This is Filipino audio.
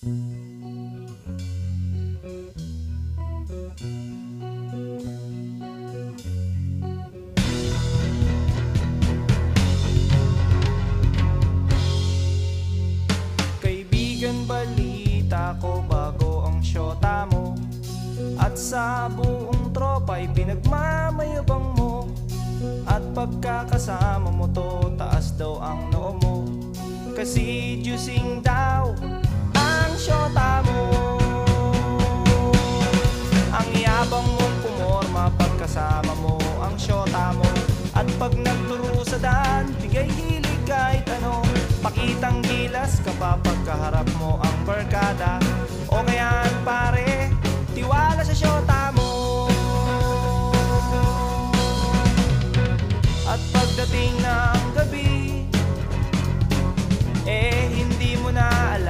Kaibigan, balita ko bago ang syota mo, at sa buong tropa'y pinagmamayabang mo. At pagkakasama mo to, taas daw ang noo mo, kasi juicing daw ang syota mo. Ang yabang mong pumorma pagkasama mo ang syota mo, at pag nagturo sa daan, bigay hilig kahit ano, pakitang gilas kapag pagkaharap